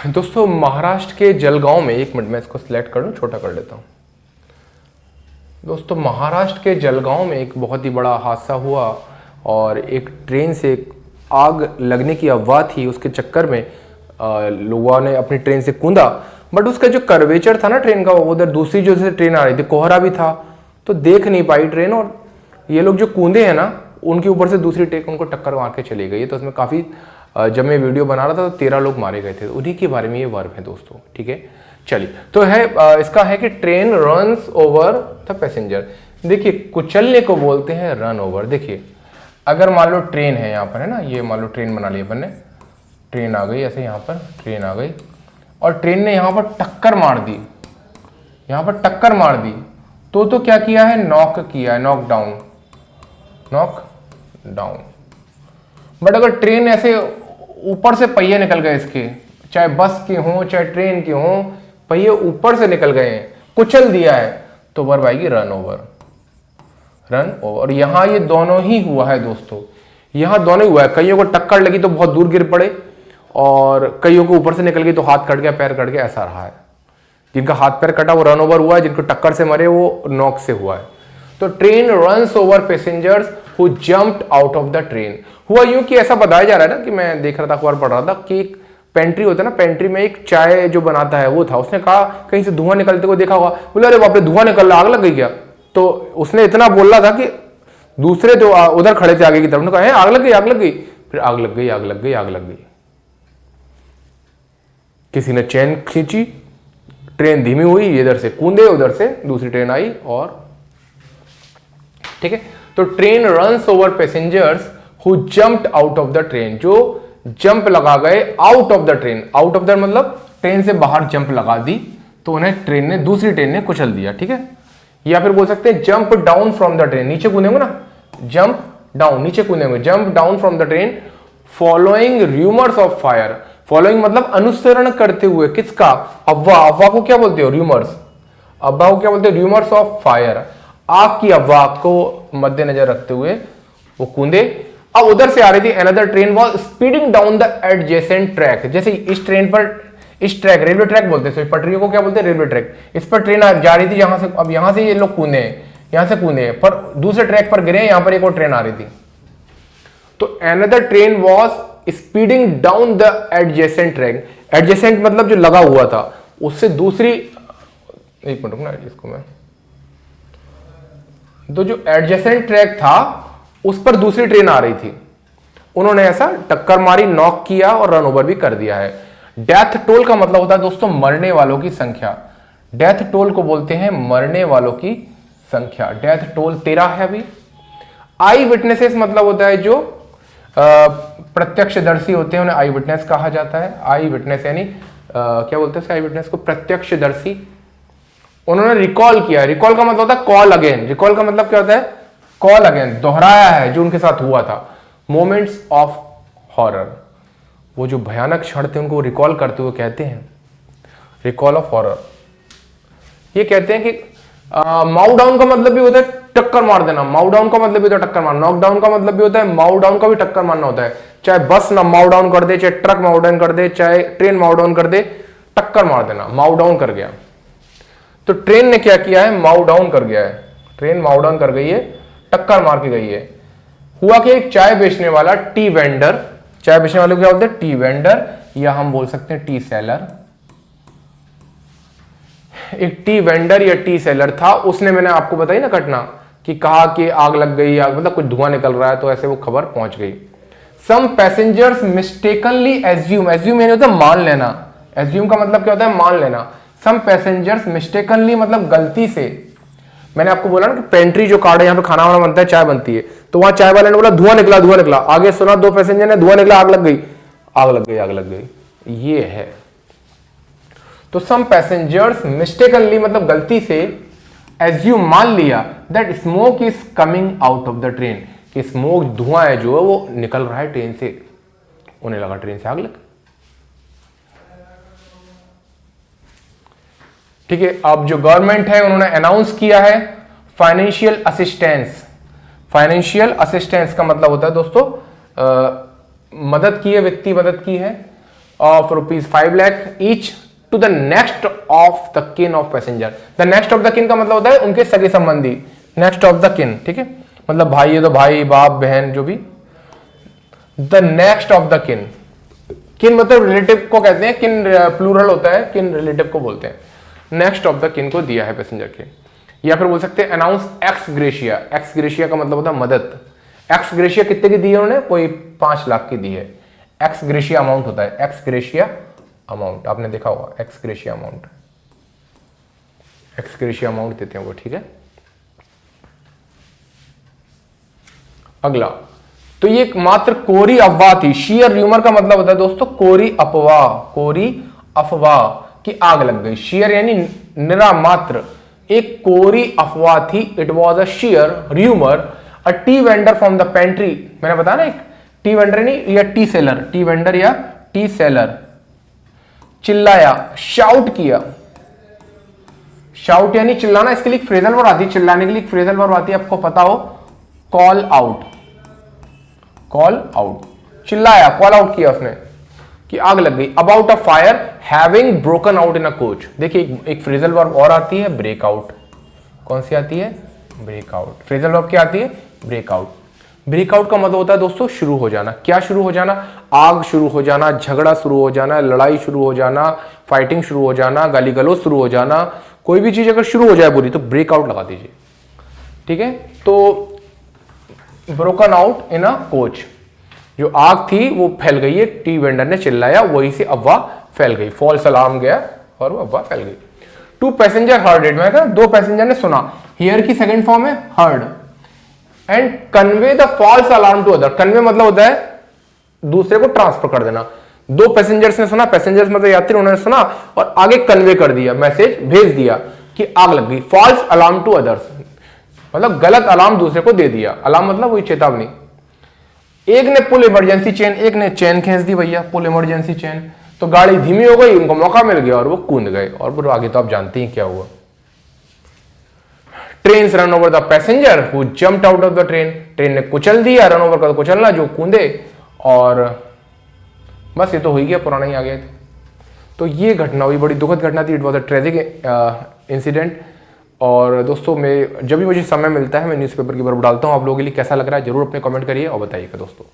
दोस्तों महाराष्ट्र के जलगांव में, एक मिनट मैं इसको सिलेक्ट कर लूँ, छोटा कर लेता हूँ। दोस्तों महाराष्ट्र के जलगांव में एक बहुत ही बड़ा हादसा हुआ और एक ट्रेन से आग लगने की अफवाह थी। उसके चक्कर में लोगों ने अपनी ट्रेन से कूदा, बट उसका जो कर्वेचर था ना ट्रेन का, उधर दूसरी जो से ट्रेन आ रही थी, कोहरा भी था, तो देख नहीं पाई ट्रेन, और ये लोग जो कूदे हैं ना, उनके ऊपर से दूसरी ट्रेन उनको टक्कर मार के चली गई। तो उसमें काफ़ी, जब मैं वीडियो बना रहा था तो 13 लोग मारे गए थे। उन्हीं के बारे में ये वर्ब है दोस्तों, ठीक है। चलिए, तो है इसका है कि train runs over the passenger. देखिए कुचलने को बोलते हैं रन ओवर। देखिए अगर मान लो ट्रेन है यहाँ पर, है ना, ये मान लो ट्रेन बना ली अपन ने, ट्रेन आ गई ऐसे, यहाँ पर ट्रेन आ गई और ट्रेन ने यहाँ पर टक्कर मार दी, यहाँ पर टक्कर मार दी, तो क्या किया है, नॉक किया है, knock down, knock down. But अगर ट्रेन ऐसे ऊपर से पहिए निकल गए इसके, चाहे बस के हों चाहे ट्रेन के हों, पहिए ऊपर से निकल गए हैं, कुचल दिया है, तो वर्ब आएगी रन ओवर, रन ओवर। यहां ये दोनों ही हुआ है दोस्तों, यहां दोनों ही हुआ है। कईयों को टक्कर लगी तो बहुत दूर गिर पड़े, और कईयों को ऊपर से निकल गई तो हाथ कट गया, पैर कट गया, ऐसा रहा है। जिनका हाथ पैर कटा वो रन ओवर हुआ है, जिनको टक्कर से मरे वो नॉक से हुआ है। तो train runs over passengers who jumped out of the train. हुआ यूं कि ऐसा बताया जा रहा है ना, कि मैं देख रहा था, अखबार पढ़ रहा था कि एक पेंट्री होता है ना, पेंट्री में एक चाय जो बनाता है वो था, उसने कहा कहीं से धुआं निकलते को देखा होगा, बोले अरे बाप रे धुआं निकल रहा, आग लग गई क्या। तो उसने इतना बोल रहा था कि दूसरे जो उधर खड़े थे आगे की तरफ, उन्होंने कहा आग लग गई, आग लग गई, फिर आग लग गई, आग लग गई, आग लग गई। किसी ने चैन खींची, ट्रेन धीमी हुई, इधर से कूदे, उधर से दूसरी ट्रेन आई, और ठीक है। तो train runs over passengers who jumped out of the train, जो जंप लगा गए out of the train. Out of the मतलब ट्रेन से बाहर जंप लगा दी, तो उन्हें ट्रेन ने, दूसरी ट्रेन ने कुचल दिया, ठीक है। या फिर बोल सकते हैं jump down from the train, नीचे कूदेंगे ना, जंप डाउन, नीचे कूदेंगे, jump down from the train following rumours of fire. Following मतलब अनुसरण करते हुए, किसका, अफवाह। अफवाह को क्या बोलते हो, रूमर्स। अफवाह को क्या बोलते हैं, रूमर्स ऑफ फायर। आग की अफवाह को मद्देनजर रखते हुए वो कूदे। अब उधर से आ रही थी another train was speeding down the adjacent track. जैसे इस ट्रेन पर, इस ट्रैक, रेलवे ट्रैक बोलते हैं, पटरियों को क्या बोलते हैं, रेलवे ट्रैक। इस पर ट्रेन जा रही थी यहां से, अब यहां से ये लोग कूदे, यहां से कूदे, पर दूसरे ट्रैक पर गिरे, यहां पर एक और ट्रेन आ रही थी। तो another train was speeding down the adjacent track. Adjacent मतलब जो लगा हुआ था, उससे दूसरी, एक मिनट रुकना इसको मैं, तो जो एडजेसेंट ट्रैक था उस पर दूसरी ट्रेन आ रही थी, उन्होंने ऐसा टक्कर मारी, नॉक किया और रन ओवर भी कर दिया है। डेथ टोल का मतलब होता है दोस्तों मरने वालों की संख्या। डेथ टोल को बोलते हैं मरने वालों की संख्या। डेथ टोल 13 है अभी। आई विटनेसेस मतलब होता है जो प्रत्यक्षदर्शी होते हैं, उन्हें आई विटनेस कहा जाता है। आई विटनेस यानी क्या बोलते हैं आई विटनेस को, प्रत्यक्षदर्शी। उन्होंने रिकॉल किया, रिकॉल का मतलब होता है कॉल अगेन। रिकॉल का मतलब क्या होता है, कॉल अगेन, दोहराया है जो उनके साथ हुआ था। मोमेंट्स ऑफ हॉरर, वो जो भयानक क्षण थे उनको रिकॉल करते हुए कहते हैं रिकॉल ऑफ हॉरर। ये कहते हैं कि माउ डाउन का मतलब भी होता है टक्कर मार देना, माउ डाउन का मतलब भी होता है टक्कर मारना, नॉक डाउन का मतलब भी होता है, माउ डाउन का भी टक्कर मारना होता है। चाहे बस ना माउ डाउन कर दे, चाहे ट्रक माउ डाउन कर दे, चाहे ट्रेन माउ डाउन कर दे, टक्कर मार देना, माउ डाउन कर गया। तो ट्रेन ने क्या किया है, माउ डाउन कर गया है, ट्रेन माउ डाउन कर गई है, टक्कर मार के गई है। हुआ कि एक चाय बेचने वाला, टी वेंडर, चाय बेचने वाले को क्या बोलते हैं, टी वेंडर, या हम बोल सकते हैं टी सेलर। एक टी वेंडर या टी सेलर था, उसने, मैंने आपको बताई ना घटना, कि कहा कि आग लग गई, आग मतलब कुछ धुआं निकल रहा है, तो ऐसे वो खबर पहुंच गई। सम पैसेंजर्स मिस्टेकनली एज्यूम, एज्यूम यानी होता है मान लेना, एज्यूम का मतलब क्या होता है, मान लेना। सम पैसेंजर्स मिस्टेकनली मतलब गलती से। मैंने आपको बोला ना कि पेंट्री जो कार्ड है, यहाँ पे खाना वाना बनता है, चाय बनती है, तो वहां चाय वाले ने बोला धुआं निकला, धुआं निकला, आगे सुना दो पैसेंजर ने धुआं निकला, आग लग गई, आग लग गई, आग लग गई, ये है। तो सम पैसेंजर्स मिस्टेकनली मतलब गलती से, एज्यूम मान लिया, that smoke is coming out of the train, कि स्मोक धुआं है जो है वो निकल रहा है ट्रेन से, उन्हें लगा ट्रेन से आग लग। ठीक है। अब जो गवर्नमेंट है उन्होंने अनाउंस किया है फाइनेंशियल असिस्टेंस। फाइनेंशियल असिस्टेंस का मतलब होता है दोस्तों मदद की है, वित्तीय मदद की है of ₹5 lakh each to the next of the kin of passenger. The next of the kin का मतलब होता है उनके सगे संबंधी, नेक्स्ट ऑफ द किन, ठीक है, मतलब भाई है तो भाई, बाप, बहन, जो भी। द नेक्स्ट ऑफ द किन, किन मतलब रिलेटिव को कहते हैं, किन प्लूरल होता है, किन रिलेटिव को बोलते हैं। नेक्स्ट ऑफ द किन को दिया है पैसेंजर के। या फिर बोल सकते हैं announce x gratia. X gratia का मतलब होता है मदद। एक्स ग्रेशिया कितने की दी है उन्होंने, कोई 5 लाख की दी है। एक्स ग्रेशिया अमाउंट होता है, एक्स ग्रेशिया अमाउंट, आपने देखा होगा x gratia amount, x gratia amount देते हैं वो, ठीक है। अगला, तो ये मात्र कोरी अफवाह थी। शियर र्यूमर का मतलब होता है दोस्तों कोरी अफवाह, कोरी अफवाह की आग लग गई। शियर यानी निरा मात्र एक कोरी अफवाह थी। It was a shear rumour, a T vendor from the pantry, मैंने बताया ना, एक टी वेंडर नहीं या टी सेलर, टी वेंडर या टी सेलर चिल्लाया, शाउट किया। शाउट यानी चिल्लाना, इसके लिए फ्रेजल वर्ब आती है, चिल्लाने के लिए फ्रेजल वर्ब आती है, आपको पता हो, कॉल आउट, कॉल आउट, चिल्लाया, कॉल आउट किया उसने कि आग लग गई। About a fire having broken out in a coach. देखिए एक फ्रेजल वर्ब और आती है, ब्रेकआउट। कौन सी आती है, ब्रेकआउट। फ्रेजल वर्ब क्या आती है, ब्रेकआउट। ब्रेकआउट का मतलब होता है दोस्तों शुरू हो जाना। क्या शुरू हो जाना, आग शुरू हो जाना, झगड़ा शुरू हो जाना, लड़ाई शुरू हो जाना, फाइटिंग शुरू हो जाना, गाली गलौज शुरू हो जाना, कोई भी चीज अगर शुरू हो जाए बुरी तो ब्रेकआउट लगा दीजिए, ठीक है। तो broken out in a coach, जो आग थी वो फैल गई है, टी वेंडर ने चिल्लाया, वही से अफवाह फैल गई, फॉल्स अलार्म गया और वो अफवाह फैल गई। 2 पैसेंजर हर्ड इट, मैं कहा 2 पैसेंजर ने सुना। हियर की सेकंड फॉर्म है heard. And convey the false alarm to other, convey मतलब होता है दूसरे को ट्रांसफर कर देना। 2 पैसेंजर्स ने सुना, पैसेंजर्स मतलब यात्री, उन्होंने सुना और आगे कन्वे कर दिया, मैसेज भेज दिया कि आग लग गई। फॉल्स अलार्म टू अदर्स मतलब गलत अलार्म दूसरे को दे दिया। अलार्म मतलब वही चेतावनी। एक ने पुल इमरजेंसी चेन, एक ने चेन खींच दी भैया, पुल इमरजेंसी चेन, तो गाड़ी धीमी हो गई, उनको मौका मिल गया और वो कूद गए। और फिर आगे तो आप जानते हैं क्या हुआ। Train run over the passenger who jumped out of the train, train ने कुचल दिया, रन ओवर का तो कुचलना, जो कूदे, और बस ये तो हो ही गया, पुराना ही आ गया। तो ये घटना हुई, बड़ी दुखद घटना थी। It was a tragic incident. और दोस्तों मैं जब भी मुझे समय मिलता है मैं न्यूज़पेपर की बर्फ डालता हूँ। आप लोगों के लिए कैसा लग रहा है जरूर अपने कमेंट करिए और बताइएगा दोस्तों।